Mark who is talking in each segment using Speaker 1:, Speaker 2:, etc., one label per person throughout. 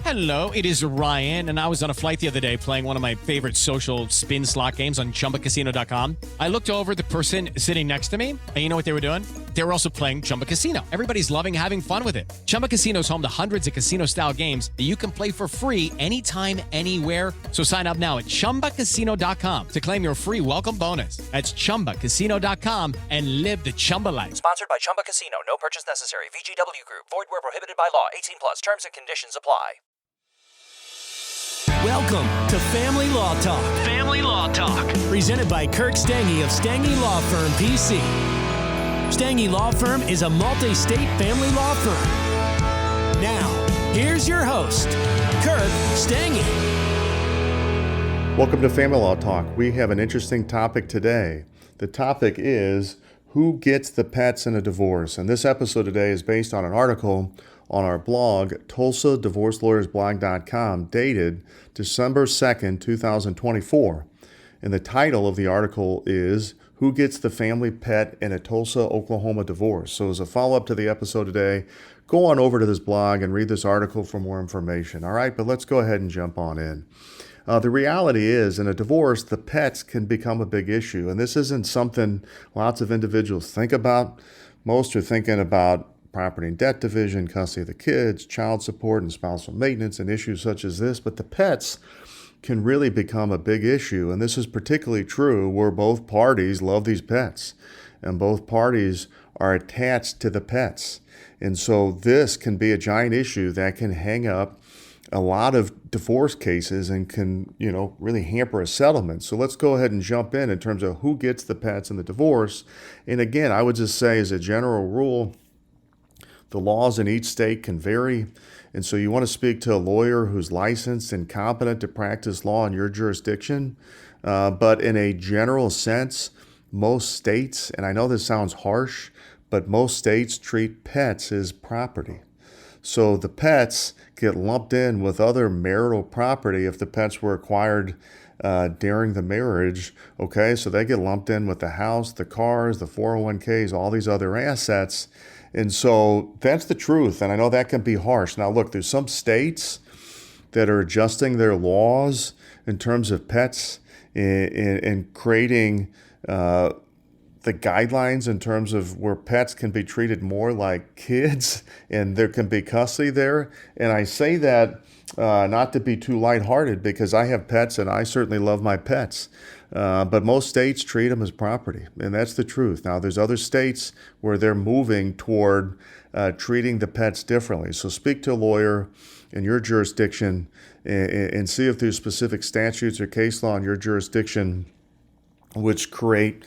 Speaker 1: Hello, it is Ryan, and I was on a flight the other day playing one of my favorite social spin slot games on ChumbaCasino.com. I looked over at the person sitting next to me, and you know what they were doing? They were also playing Chumba Casino. Everybody's loving having fun with it. Chumba Casino is home to hundreds of casino-style games that you can play for free anytime, anywhere. So sign up now at ChumbaCasino.com to claim your free welcome bonus. That's ChumbaCasino.com and live the Chumba life.
Speaker 2: Sponsored by Chumba Casino. No purchase necessary. VGW Group. Void where prohibited by law. 18 plus. Terms and conditions apply.
Speaker 3: Welcome to Family Law Talk. Family Law Talk. Presented by Kirk Stange of Stange Law Firm, PC. Stange Law Firm is a multi-state family law firm. Now, here's your host, Kirk Stange.
Speaker 4: Welcome to Family Law Talk. We have an interesting topic today. The topic is who gets the pets in a divorce? And this episode today is based on an article on our blog, TulsaDivorceLawyersBlog.com, dated December 2nd, 2024. And the title of the article is Who Gets the Family Pet in a Tulsa, Oklahoma Divorce? So as a follow-up to the episode today, go on over to this blog and read this article for more information. All right, but let's go ahead and jump on in. The reality is, in a divorce, the pets can become a big issue. And this isn't something lots of individuals think about. Most are thinking about property and debt division, custody of the kids, child support, and spousal maintenance, and issues such as this. But the pets can really become a big issue. And this is particularly true where both parties love these pets and both parties are attached to the pets. And so this can be a giant issue that can hang up a lot of divorce cases and can, really hamper a settlement. So let's go ahead and jump in terms of who gets the pets in the divorce. And again, I would just say as a general rule, the laws in each state can vary, and so you want to speak to a lawyer who's licensed and competent to practice law in your jurisdiction. But in a general sense, most states, and I know this sounds harsh, but most states treat pets as property. So the pets get lumped in with other marital property if the pets were acquired during the marriage. Okay, so they get lumped in with the house, the cars, the 401ks, all these other assets. And so that's the truth. And I know that can be harsh. Now, look, there's some states that are adjusting their laws in terms of pets and creating the guidelines in terms of where pets can be treated more like kids and there can be custody there. And I say that not to be too lighthearted because I have pets and I certainly love my pets. But most states treat them as property, and that's the truth. Now, there's other states where they're moving toward treating the pets differently. So speak to a lawyer in your jurisdiction and see if there's specific statutes or case law in your jurisdiction which create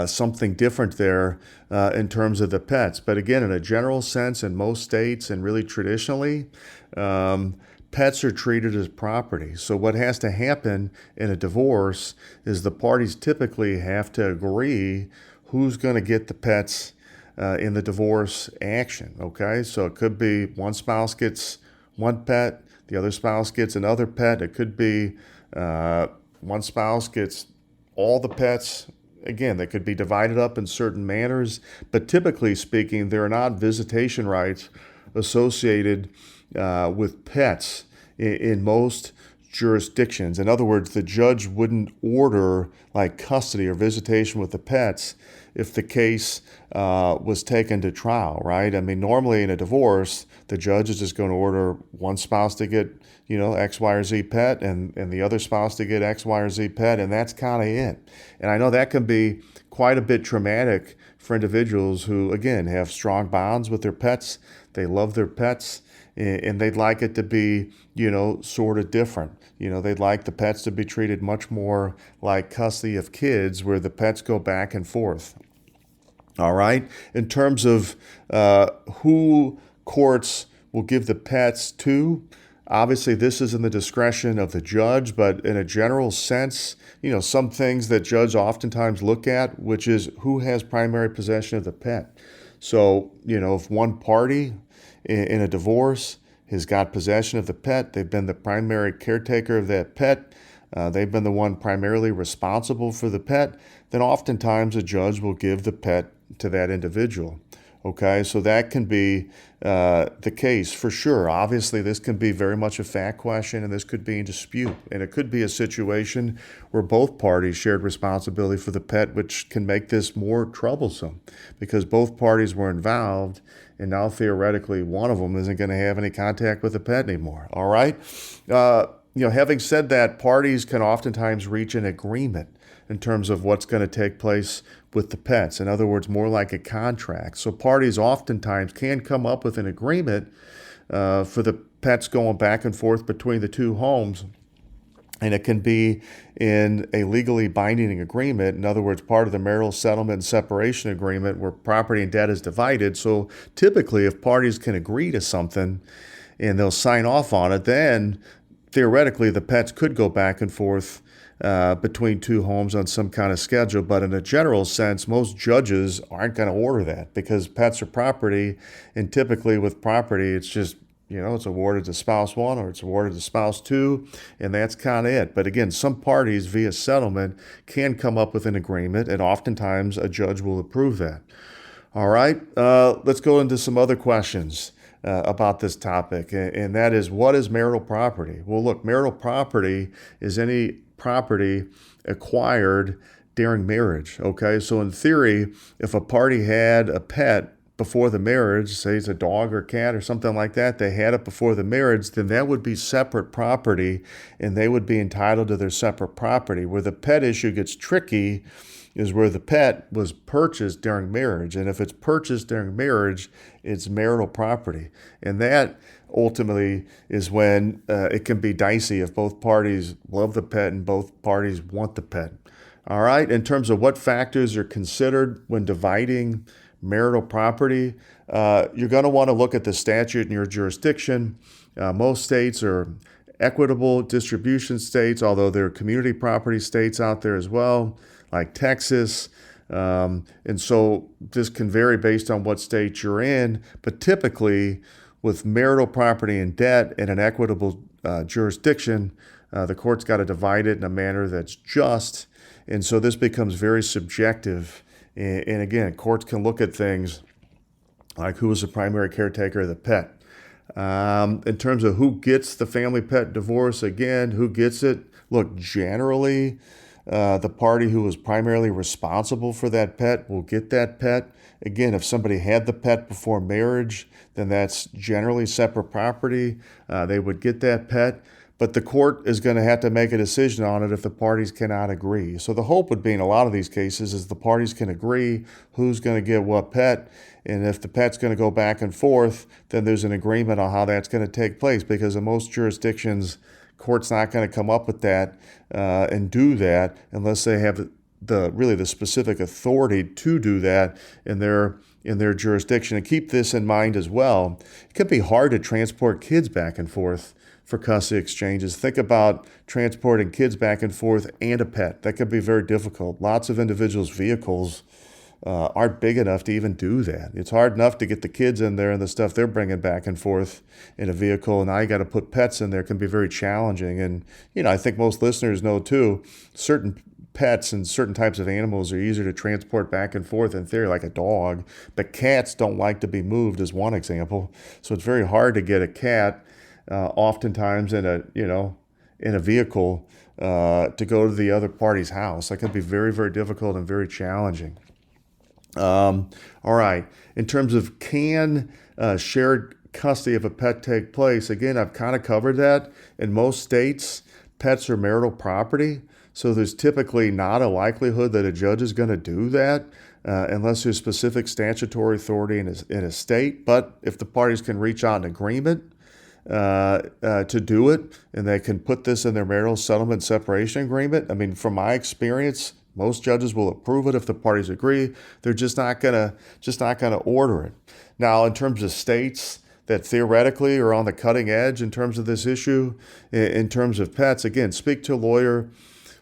Speaker 4: something different there in terms of the pets. But again, in a general sense, in most states and really traditionally, pets are treated as property. So what has to happen in a divorce is the parties typically have to agree who's going to get the pets in the divorce action, okay? So it could be one spouse gets one pet, the other spouse gets another pet. It could be one spouse gets all the pets. Again, they could be divided up in certain manners, but typically speaking, there are not visitation rights associated with pets in most jurisdictions. In other words, the judge wouldn't order like custody or visitation with the pets if the case was taken to trial, right? I mean, normally in a divorce, the judge is just going to order one spouse to get, X, Y, or Z pet and the other spouse to get X, Y, or Z pet, and that's kind of it. And I know that can be quite a bit traumatic for individuals who, again, have strong bonds with their pets. They love their pets, and they'd like it to be, sort of different. They'd like the pets to be treated much more like custody of kids where the pets go back and forth. All right. In terms of who courts will give the pets to, obviously this is in the discretion of the judge, but in a general sense, some things that judges oftentimes look at, which is who has primary possession of the pet. So, if one party in a divorce has got possession of the pet, they've been the primary caretaker of that pet, they've been the one primarily responsible for the pet, then oftentimes a judge will give the pet to that individual. Okay, so that can be the case for sure. Obviously, this can be very much a fact question, and this could be in dispute. And it could be a situation where both parties shared responsibility for the pet, which can make this more troublesome because both parties were involved, and now theoretically one of them isn't going to have any contact with the pet anymore. All right? Having said that, parties can oftentimes reach an agreement in terms of what's going to take place with the pets. In other words, more like a contract. So parties oftentimes can come up with an agreement for the pets going back and forth between the two homes. And it can be in a legally binding agreement. In other words, part of the marital settlement and separation agreement where property and debt is divided. So typically, if parties can agree to something and they'll sign off on it, then theoretically the pets could go back and forth between two homes on some kind of schedule. But in a general sense, most judges aren't going to order that because pets are property. And typically with property, it's just, it's awarded to spouse one or it's awarded to spouse two, and that's kind of it. But again, some parties via settlement can come up with an agreement, and oftentimes a judge will approve that. All right, let's go into some other questions about this topic, and that is, what is marital property? Well, look, marital property is any property acquired during marriage, okay? So in theory, if a party had a pet before the marriage, say it's a dog or cat or something like that, they had it before the marriage, then that would be separate property and they would be entitled to their separate property. Where the pet issue gets tricky is where the pet was purchased during marriage. And if it's purchased during marriage, it's marital property. And that ultimately is when it can be dicey if both parties love the pet and both parties want the pet. All right, in terms of what factors are considered when dividing marital property, you're going to want to look at the statute in your jurisdiction. Most states are equitable distribution states, although there are community property states out there as well, like Texas. And so this can vary based on what state you're in. But typically, with marital property and debt in an equitable jurisdiction, the court's got to divide it in a manner that's just. And so this becomes very subjective. And again, courts can look at things like who is the primary caretaker of the pet. In terms of who gets the family pet divorce, again, who gets it? Look, generally, the party who was primarily responsible for that pet will get that pet. Again, if somebody had the pet before marriage, then that's generally separate property. They would get that pet. But the court is going to have to make a decision on it if the parties cannot agree. So the hope would be in a lot of these cases is the parties can agree who's going to get what pet. And if the pet's going to go back and forth, then there's an agreement on how that's going to take place. Because in most jurisdictions, court's not going to come up with that and do that unless they have the specific authority to do that in their jurisdiction. And keep this in mind as well. It can be hard to transport kids back and forth for custody exchanges. Think about transporting kids back and forth and a pet. That could be very difficult. Lots of individuals' vehicles aren't big enough to even do that. It's hard enough to get the kids in there and the stuff they're bringing back and forth in a vehicle, and now you got to put pets in there. It can be very challenging. And, I think most listeners know too, certain pets and certain types of animals are easier to transport back and forth in theory, like a dog. But cats don't like to be moved, as one example. So it's very hard to get a cat oftentimes in a vehicle to go to the other party's house. That can be very, very difficult and very challenging. All right. In terms of can shared custody of a pet take place, again, I've kind of covered that. In most states, pets are marital property. So there's typically not a likelihood that a judge is going to do that unless there's specific statutory authority in a state. But if the parties can reach out an agreement to do it, and they can put this in their marital settlement separation agreement. I mean, from my experience, most judges will approve it if the parties agree. They're just not gonna order it. Now, in terms of states that theoretically are on the cutting edge in terms of this issue, in terms of pets, again, speak to a lawyer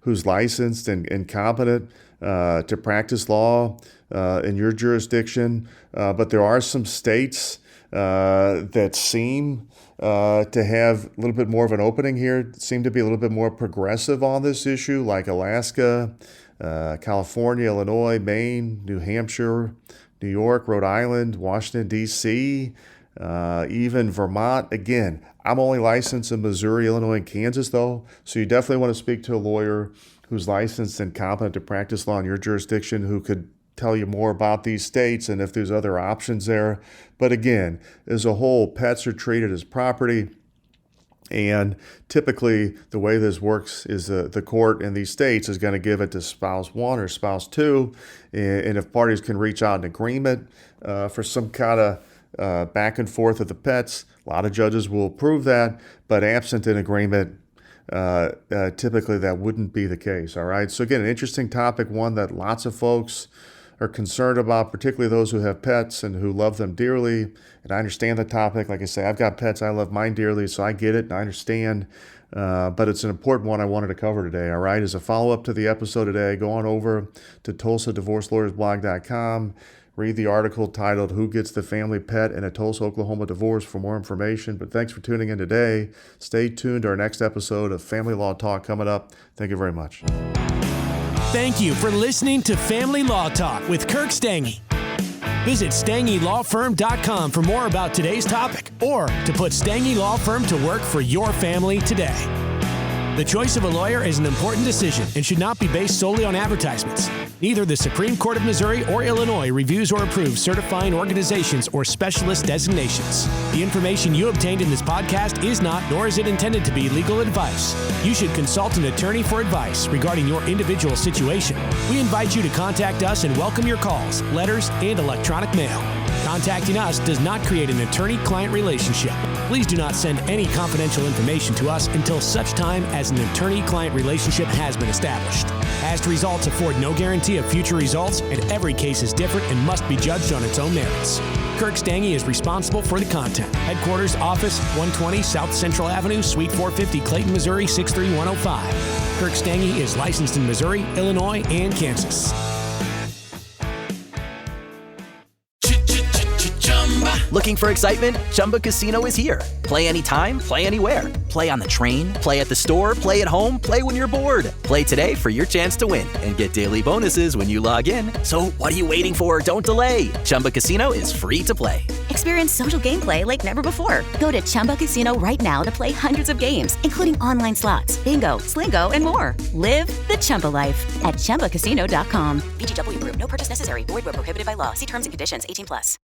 Speaker 4: who's licensed and competent to practice law in your jurisdiction. But there are some states that seem to have a little bit more of an opening here, seem to be a little bit more progressive on this issue, like Alaska, California, Illinois, Maine, New Hampshire, New York, Rhode Island, Washington, D.C., even Vermont. Again, I'm only licensed in Missouri, Illinois, and Kansas, though, so you definitely want to speak to a lawyer who's licensed and competent to practice law in your jurisdiction, who could tell you more about these states and if there's other options there. But again, as a whole, pets are treated as property. And typically, the way this works is the court in these states is going to give it to spouse one or spouse two. And if parties can reach out an agreement for some kind of back and forth of the pets, a lot of judges will approve that. But absent an agreement, typically that wouldn't be the case. All right. So again, an interesting topic, one that lots of folks are concerned about, particularly those who have pets and who love them dearly. And I understand the topic. Like I say, I've got pets. I love mine dearly, so I get it and I understand. But it's an important one I wanted to cover today. All right. As a follow-up to the episode today, go on over to TulsaDivorceLawyersBlog.com. Read the article titled "Who Gets the Family Pet in a Tulsa, Oklahoma Divorce" for more information. But thanks for tuning in today. Stay tuned to our next episode of Family Law Talk coming up. Thank you very much.
Speaker 3: Thank you for listening to Family Law Talk with Kirk Stange. Visit StangeLawFirm.com for more about today's topic or to put Stange Law Firm to work for your family today. The choice of a lawyer is an important decision and should not be based solely on advertisements. Neither the Supreme Court of Missouri or Illinois reviews or approves certifying organizations or specialist designations. The information you obtained in this podcast is not, nor is it intended to be, legal advice. You should consult an attorney for advice regarding your individual situation. We invite you to contact us and welcome your calls, letters, and electronic mail. Contacting us does not create an attorney-client relationship. Please do not send any confidential information to us until such time as an attorney-client relationship has been established. Past results afford no guarantee of future results, and every case is different and must be judged on its own merits. Kirk Stange is responsible for the content. Headquarters, Office, 120 South Central Avenue, Suite 450, Clayton, Missouri, 63105. Kirk Stange is licensed in Missouri, Illinois, and Kansas.
Speaker 2: Looking for excitement? Chumba Casino is here. Play anytime, play anywhere. Play on the train, play at the store, play at home, play when you're bored. Play today for your chance to win and get daily bonuses when you log in. So what are you waiting for? Don't delay. Chumba Casino is free to play.
Speaker 5: Experience social gameplay like never before. Go to Chumba Casino right now to play hundreds of games, including online slots, bingo, Slingo, and more. Live the Chumba life at ChumbaCasino.com. VGW Group. No purchase necessary. Void where prohibited by law. See terms and conditions. 18+.